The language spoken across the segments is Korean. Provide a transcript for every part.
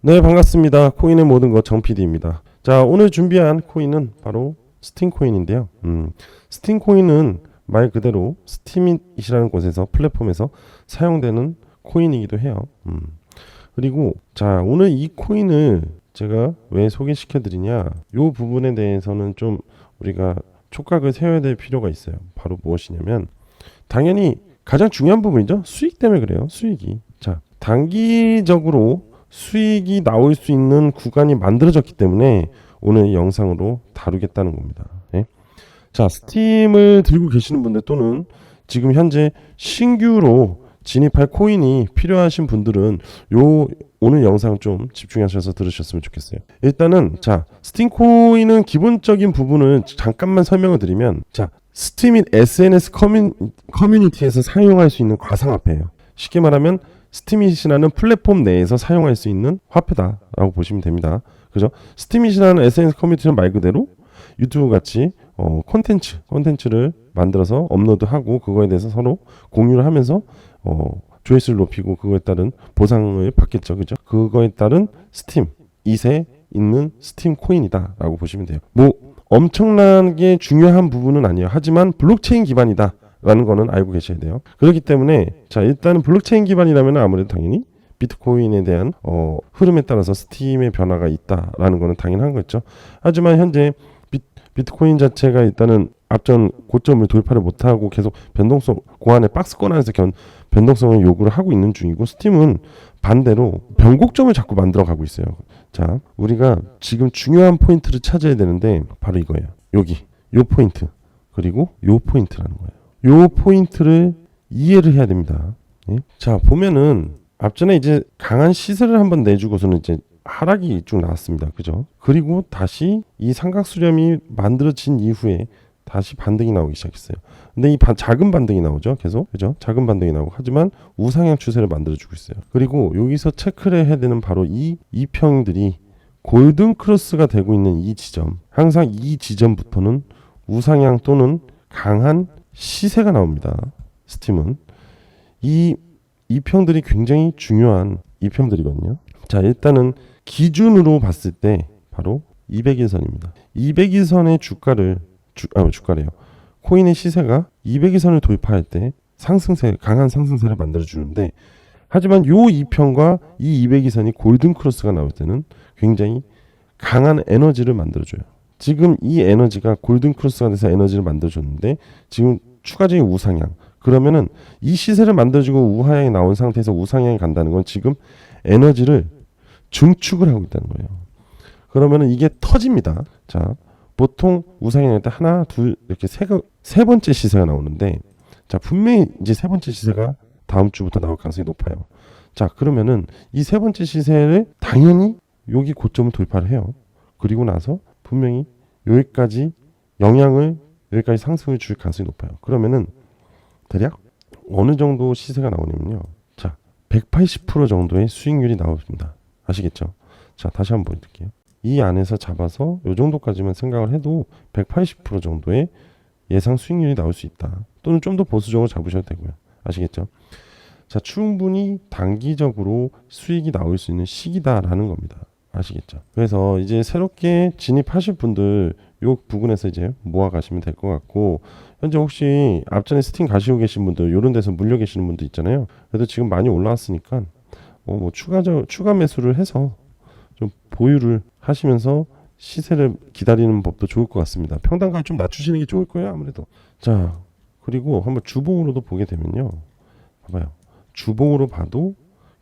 네, 반갑습니다. 코인의 모든 것 정PD입니다. 자, 오늘 준비한 코인은 바로 스팀 코인인데요. 스팀 코인은 말 그대로 스팀잇이라는 곳에서 플랫폼에서 사용되는 코인이기도 해요. 그리고 자, 오늘 이 코인을 제가 왜 소개시켜 드리냐? 요 부분에 대해서는 좀 우리가 촉각을 세워야 될 필요가 있어요. 바로 무엇이냐면 당연히 가장 중요한 부분이죠. 수익 때문에 그래요. 수익이. 자, 단기적으로 수익이 나올 수 있는 구간이 만들어졌기 때문에 오늘 영상으로 다루겠다는 겁니다. 예? 자, 스팀을 들고 계시는 분들 또는 지금 현재 신규로 진입할 코인이 필요하신 분들은 오늘 영상 좀 집중하셔서 들으셨으면 좋겠어요. 일단은 자, 스팀 코인은 기본적인 부분을 잠깐만 설명을 드리면 자, 스팀인 SNS 커뮤니티에서 사용할 수 있는 가상화폐예요. 쉽게 말하면 스팀잇이라는 플랫폼 내에서 사용할 수 있는 화폐다라고 보시면 됩니다. 그죠? 스팀잇이라는 SNS 커뮤니티는 말 그대로 유튜브 같이 콘텐츠를 만들어서 업로드하고 그거에 대해서 서로 공유를 하면서 조회수를 높이고 그거에 따른 보상을 받겠죠. 그죠? 그거에 따른 스팀잇에 있는 스팀 코인이다라고 보시면 돼요. 뭐 엄청나게 중요한 부분은 아니에요. 하지만 블록체인 기반이다. 라는 거는 알고 계셔야 돼요. 그렇기 때문에 자, 일단은 블록체인 기반이라면 아무래도 당연히 비트코인에 대한 흐름에 따라서 스팀의 변화가 있다라는 거는 당연한 거죠. 하지만 현재 비트코인 자체가 일단은 앞전 고점을 돌파를 못하고 계속 변동성 고안의 박스권 안에서 변동성을 요구를 하고 있는 중이고 스팀은 반대로 변곡점을 자꾸 만들어 가고 있어요. 자, 우리가 지금 중요한 포인트를 찾아야 되는데 바로 이거예요. 여기 요 포인트 그리고 요 포인트라는 거예요. 요 포인트를 이해를 해야 됩니다. 예? 자, 보면은 앞전에 이제 강한 시세를 한번 내주고서는 이제 하락이 쭉 나왔습니다. 그죠? 그리고 다시 이 삼각 수렴이 만들어진 이후에 다시 반등이 나오기 시작했어요. 근데 이 작은 반등이 나오죠. 계속. 그죠? 작은 반등이 나오고 하지만 우상향 추세를 만들어주고 있어요. 그리고 여기서 체크를 해야 되는 바로 이 이평들이 골든 크로스가 되고 있는 이 지점. 항상 이 지점부터는 우상향 또는 강한 시세가 나옵니다. 스팀은 이 이평들이 굉장히 중요한 이평들이거든요. 자, 일단은 기준으로 봤을 때 바로 200일선입니다. 200일선의 주가래요. 코인의 시세가 200일선을 돌파할 때 강한 상승세를 만들어 주는데 하지만 요 이평과 이 200일선이 골든 크로스가 나올 때는 굉장히 강한 에너지를 만들어 줘요. 지금 이 에너지가 골든 크로스가 돼서 에너지를 만들어줬는데 지금 추가적인 우상향. 그러면은 이 시세를 만들어주고 우하향이 나온 상태에서 우상향이 간다는 건 지금 에너지를 증축을 하고 있다는 거예요. 그러면은 이게 터집니다. 자, 보통 우상향 할 때 하나, 둘 이렇게 세 번째 시세가 나오는데 자, 분명히 이제 세 번째 시세가 다음 주부터 나올 가능성이 높아요. 자, 그러면은 이 세 번째 시세를 당연히 여기 고점을 돌파를 해요. 그리고 나서 분명히 여기까지 여기까지 상승을 줄 가능성이 높아요. 그러면은 대략 어느 정도 시세가 나오냐면요. 자, 180% 정도의 수익률이 나옵니다. 아시겠죠? 자, 다시 한번 보여드릴게요. 이 안에서 잡아서 이 정도까지만 생각을 해도 180% 정도의 예상 수익률이 나올 수 있다. 또는 좀 더 보수적으로 잡으셔도 되고요. 아시겠죠? 자, 충분히 단기적으로 수익이 나올 수 있는 시기다라는 겁니다. 아시겠죠? 그래서 이제 새롭게 진입하실 분들 요 부분에서 이제 모아 가시면 될 것 같고 현재 혹시 앞전에 스팀 가시고 계신 분들 요런 데서 물려 계시는 분들 있잖아요. 그래도 지금 많이 올라왔으니까 뭐 추가 매수를 해서 좀 보유를 하시면서 시세를 기다리는 법도 좋을 것 같습니다. 평단가를 좀 낮추시는 게 좋을 거예요, 아무래도. 자, 그리고 한번 주봉으로도 보게 되면요. 봐봐요. 주봉으로 봐도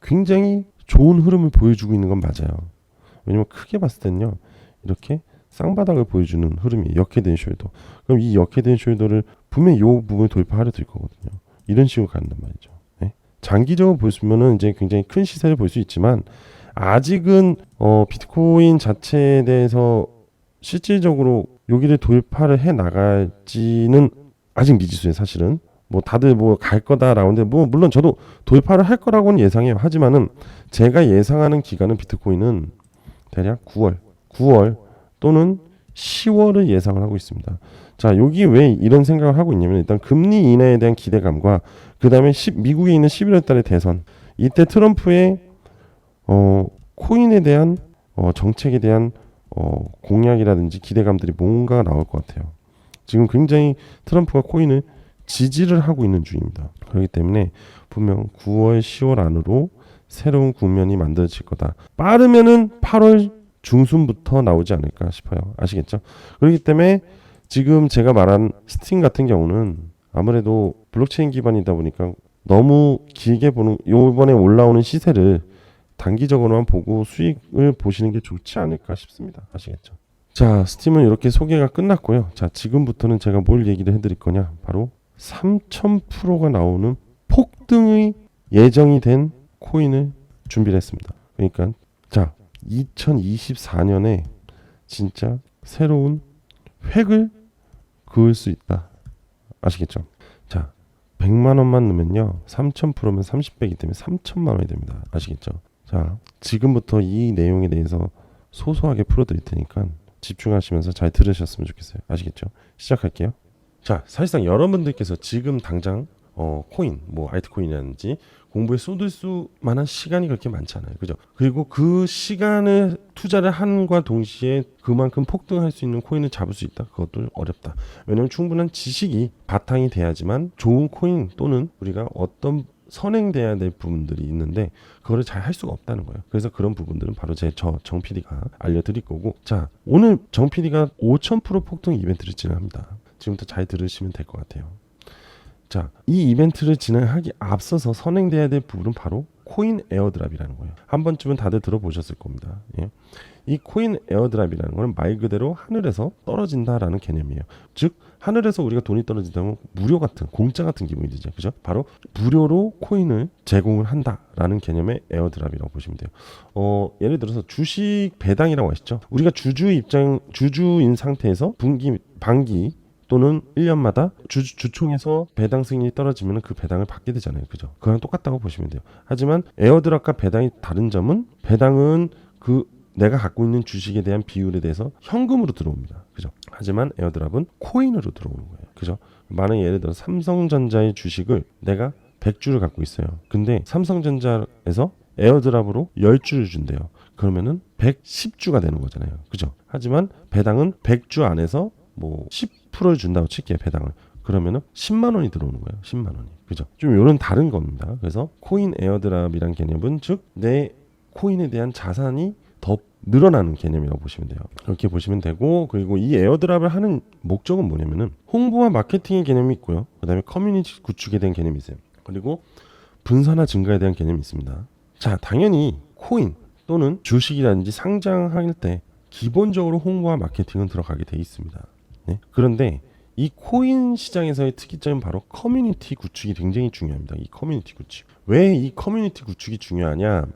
굉장히 좋은 흐름을 보여주고 있는 건 맞아요. 왜냐면 크게 봤을 때는요. 이렇게 쌍바닥을 보여주는 흐름이 역해된 숄더. 그럼 이 역해된 숄더를 분명히 이 부분을 돌파하려 들 거거든요. 이런 식으로 간단 말이죠. 네? 장기적으로 보시면은 이제 굉장히 큰 시세를 볼 수 있지만 아직은 비트코인 자체에 대해서 실질적으로 여기를 돌파를 해 나갈지는 아직 미지수예요. 사실은 뭐 다들 뭐 갈 거다라고 하는데 뭐 물론 저도 돌파를 할 거라고는 예상해요. 하지만은 제가 예상하는 기간은 비트코인은 대략 9월 또는 10월을 예상을 하고 있습니다. 자, 여기 왜 이런 생각을 하고 있냐면 일단 금리 인하에 대한 기대감과 그 다음에 미국에 있는 11월 달의 대선 이때 트럼프의 코인에 대한 정책에 대한 공약이라든지 기대감들이 뭔가 나올 것 같아요. 지금 굉장히 트럼프가 코인을 지지를 하고 있는 중입니다. 그렇기 때문에 분명 9월, 10월 안으로 새로운 국면이 만들어질 거다. 빠르면은 8월 중순부터 나오지 않을까 싶어요. 아시겠죠? 그렇기 때문에 지금 제가 말한 스팀 같은 경우는 아무래도 블록체인 기반이다 보니까 너무 길게 보는, 요번에 올라오는 시세를 단기적으로만 보고 수익을 보시는 게 좋지 않을까 싶습니다. 아시겠죠? 자, 스팀은 이렇게 소개가 끝났고요. 자, 지금부터는 제가 뭘 얘기를 해드릴 거냐? 바로 3000%가 나오는 폭등의 예정이 된 코인을 준비를 했습니다. 그러니까 자, 2024년에 진짜 새로운 획을 그을 수 있다. 아시겠죠? 자, 100만 원만 넣으면요. 3000%면 30배이기 때문에 3000만 원이 됩니다. 아시겠죠? 자, 지금부터 이 내용에 대해서 소소하게 풀어드릴 테니까 집중하시면서 잘 들으셨으면 좋겠어요. 아시겠죠? 시작할게요. 자, 사실상 여러분들께서 지금 당장 코인, 뭐 알트코인이라든지 공부에 쏟을 수 만한 시간이 그렇게 많지 않아요. 그죠? 그리고 그 시간을 투자를 함과 동시에 그만큼 폭등할 수 있는 코인을 잡을 수 있다. 그것도 어렵다. 왜냐하면 충분한 지식이 바탕이 돼야지만 좋은 코인 또는 우리가 어떤 선행돼야 될 부분들이 있는데 그거를 잘 할 수가 없다는 거예요. 그래서 그런 부분들은 바로 정 PD가 알려드릴 거고, 자, 오늘 정 PD가 5000% 폭등 이벤트를 진행합니다. 지금부터 잘 들으시면 될 것 같아요. 자, 이 이벤트를 진행하기 앞서서 선행돼야 될 부분은 바로 코인 에어드랍이라는 거예요. 한 번쯤은 다들 들어보셨을 겁니다. 예. 이 코인 에어드랍이라는 거는 말 그대로 하늘에서 떨어진다라는 개념이에요. 즉 하늘에서 우리가 돈이 떨어진다면 무료 같은, 공짜 같은 기분이 들죠. 그죠? 바로 무료로 코인을 제공을 한다라는 개념의 에어드랍이라고 보시면 돼요. 예를 들어서 주식 배당이라고 하시죠. 우리가 주주인 상태에서 분기, 반기 또는 1년마다 주총에서 배당 승인이 떨어지면 그 배당을 받게 되잖아요. 그죠? 그거랑 똑같다고 보시면 돼요. 하지만 에어드랍과 배당이 다른 점은, 배당은 그 내가 갖고 있는 주식에 대한 비율에 대해서 현금으로 들어옵니다. 그죠? 하지만 에어드랍은 코인으로 들어오는 거예요. 그죠? 만약에 예를 들어 삼성전자의 주식을 내가 100주를 갖고 있어요. 근데 삼성전자에서 에어드랍으로 10주를 준대요. 그러면은 110주가 되는 거잖아요. 그죠? 하지만 배당은 100주 안에서 뭐 10%를 준다고 칠게요. 배당을. 그러면은 10만 원이 들어오는 거예요. 10만 원이. 그죠? 좀 이런 다른 겁니다. 그래서 코인 에어드랍이란 개념은 즉 내 코인에 대한 자산이 더 늘어나는 개념이라고 보시면 돼요. 그렇게 보시면 되고, 그리고 이 에어드랍을 하는 목적은 뭐냐면은 홍보와 마케팅의 개념이 있고요. 그다음에 커뮤니티 구축에 대한 개념이 있어요. 그리고 분산화 증가에 대한 개념이 있습니다. 자, 당연히 코인 또는 주식이라든지 상장할 때 기본적으로 홍보와 마케팅은 들어가게 돼 있습니다. 네? 그런데 이 코인 시장에서의 특이점은 바로 커뮤니티 구축이 굉장히 중요합니다. 이 커뮤니티 구축. 왜 이 커뮤니티 구축이 중요하냐?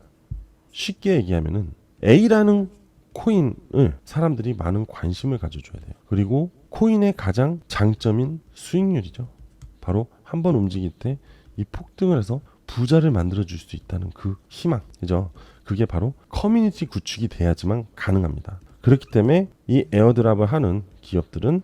쉽게 얘기하면은 A라는 코인을 사람들이 많은 관심을 가져줘야 돼요. 그리고 코인의 가장 장점인 수익률이죠. 바로 한번 움직일 때 이 폭등을 해서 부자를 만들어 줄 수 있다는 그 희망, 그죠? 그게 바로 커뮤니티 구축이 돼야지만 가능합니다. 그렇기 때문에 이 에어드랍을 하는 기업들은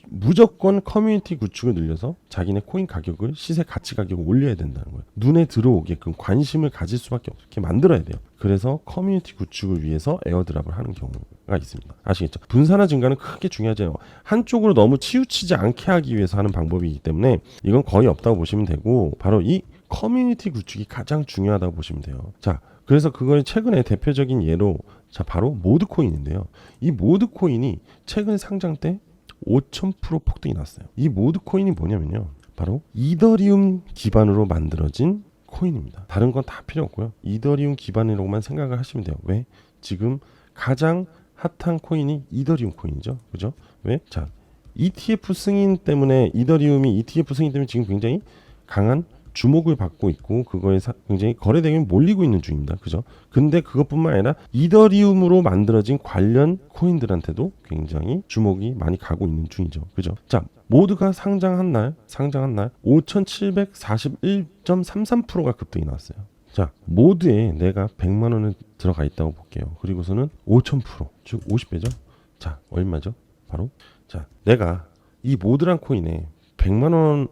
무조건 커뮤니티 구축을 늘려서 자기네 코인 가격을, 시세 가치 가격을 올려야 된다는 거예요. 눈에 들어오게끔 관심을 가질 수밖에 없게 만들어야 돼요. 그래서 커뮤니티 구축을 위해서 에어드랍을 하는 경우가 있습니다. 아시겠죠? 분산화 증가는 크게 중요하죠. 한쪽으로 너무 치우치지 않게 하기 위해서 하는 방법이기 때문에 이건 거의 없다고 보시면 되고, 바로 이 커뮤니티 구축이 가장 중요하다고 보시면 돼요. 자, 그래서 그걸 최근에 대표적인 예로, 자, 바로 모드코인인데요. 이 모드코인이 최근 상장 때 5000% 폭등이 났어요. 이 모드코인이 뭐냐면요, 바로 이더리움 기반으로 만들어진 코인입니다. 다른 건 다 필요 없고요. 이더리움 기반이라고만 생각을 하시면 돼요. 왜? 지금 가장 핫한 코인이 이더리움 코인이죠. 그죠? 왜? 자, ETF 승인 때문에, 이더리움이 ETF 승인 때문에 지금 굉장히 강한 주목을 받고 있고, 그거에 굉장히 거래대금이 몰리고 있는 중입니다. 그죠? 근데 그것뿐만 아니라 이더리움으로 만들어진 관련 코인들한테도 굉장히 주목이 많이 가고 있는 중이죠. 그죠? 자, 모두가 상장한 날 5,741.33%가 급등이 나왔어요. 자, 모두에 내가 100만 원을 들어가 있다고 볼게요. 그리고서는 5,000%, 즉 50배죠. 자, 얼마죠? 바로, 자, 내가 이 모드란 코인에 100만 원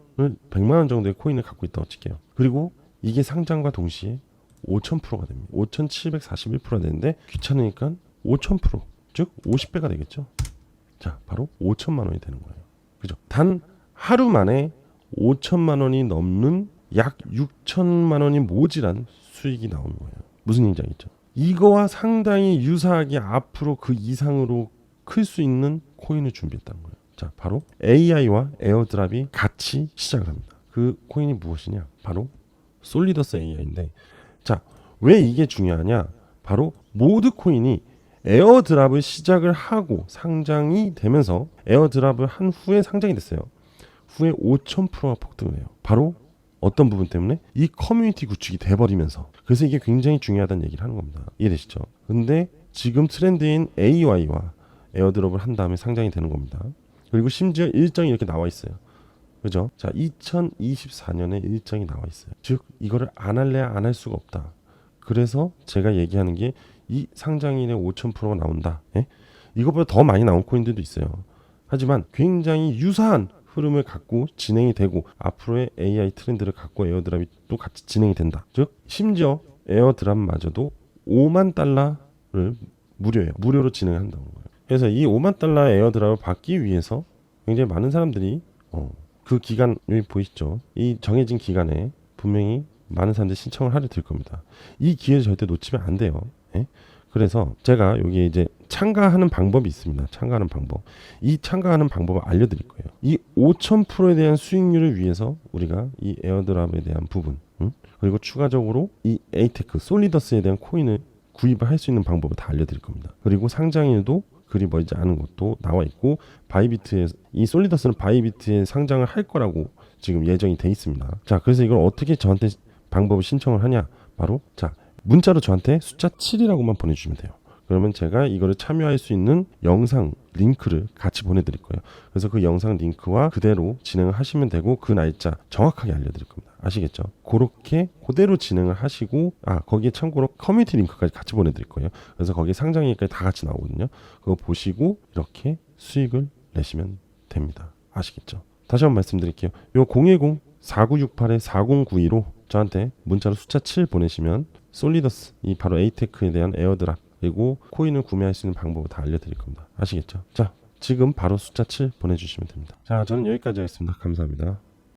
정도의 코인을 갖고 있다고 칠게요. 그리고 이게 상장과 동시에 5000%가 됩니다. 5741%가 되는데 귀찮으니까 5000%, 즉 50배가 되겠죠. 자, 바로 5천만 원이 되는 거예요. 그죠? 단 하루 만에 5천만 원이 넘는 약 6천만 원이 모자란 수익이 나오는 거예요. 무슨 얘기인지 알겠죠? 이거와 상당히 유사하게 앞으로 그 이상으로 클 수 있는 코인을 준비했다는 거예요. 자, 바로 AI와 에어드랍이 같이 시작을 합니다. 그 코인이 무엇이냐? 바로 솔리더스 AI인데, 자, 왜 이게 중요하냐? 바로 모드 코인이 에어드랍을 시작을 하고 상장이 되면서 에어드랍을 한 후에 상장이 됐어요. 후에 5000%가 폭등을 해요. 바로 어떤 부분 때문에? 이 커뮤니티 구축이 돼버리면서. 그래서 이게 굉장히 중요하다는 얘기를 하는 겁니다. 이해되시죠? 근데 지금 트렌드인 AI와 에어드롭을 한 다음에 상장이 되는 겁니다. 그리고 심지어 일정이 이렇게 나와 있어요. 그죠? 자, 2024년에 일정이 나와 있어요. 즉 이거를 안 할래야 안 할 수가 없다. 그래서 제가 얘기하는 게 이 상장일에 5000%가 나온다. 예? 이것보다 더 많이 나온 코인들도 있어요. 하지만 굉장히 유사한 흐름을 갖고 진행이 되고 앞으로의 AI 트렌드를 갖고 에어드랍이 또 같이 진행이 된다. 즉 심지어 에어드랍마저도 5만 달러를 무료로 진행한다는 거예요. 그래서 이 5만 달러 에어드랍을 받기 위해서 굉장히 많은 사람들이 그 기간 여기 보이시죠? 이 정해진 기간에 분명히 많은 사람들이 신청을 하려 들 겁니다. 이 기회를 절대 놓치면 안 돼요. 예? 그래서 제가 여기 이제 참가하는 방법이 있습니다. 참가하는 방법. 이 참가하는 방법을 알려드릴 거예요. 이 5000%에 대한 수익률을 위해서 우리가 이 에어드랍에 대한 부분, 그리고 추가적으로 이 에이테크, 솔리더스에 대한 코인을 구입을 할 수 있는 방법을 다 알려드릴 겁니다. 그리고 상장일도 그리 멀지 않은 것도 나와 있고, 바이비트에 이 솔리더스는 바이비트에 상장을 할 거라고 지금 예정이 돼 있습니다. 자, 그래서 이걸 어떻게 저한테 방법을 신청을 하냐? 바로 자, 문자로 저한테 숫자 7이라고만 보내주시면 돼요. 그러면 제가 이거를 참여할 수 있는 영상 링크를 같이 보내드릴 거예요. 그래서 그 영상 링크와 그대로 진행을 하시면 되고, 그 날짜 정확하게 알려드릴 겁니다. 아시겠죠? 그렇게 그대로 진행을 하시고, 거기에 참고로 커뮤니티 링크까지 같이 보내드릴 거예요. 그래서 거기에 상장일까지 다 같이 나오거든요. 그거 보시고 이렇게 수익을 내시면 됩니다. 아시겠죠? 다시 한번 말씀드릴게요. 요 010-4968-4092로 저한테 문자로 숫자 7 보내시면 솔리더스, 이 바로 에이테크에 대한 에어드랍 그리고 코인을 구매할 수 있는 방법을 다 알려드릴 겁니다. 아시겠죠? 자, 지금 바로 숫자 7 보내주시면 됩니다. 자, 저는 여기까지 하겠습니다. 감사합니다.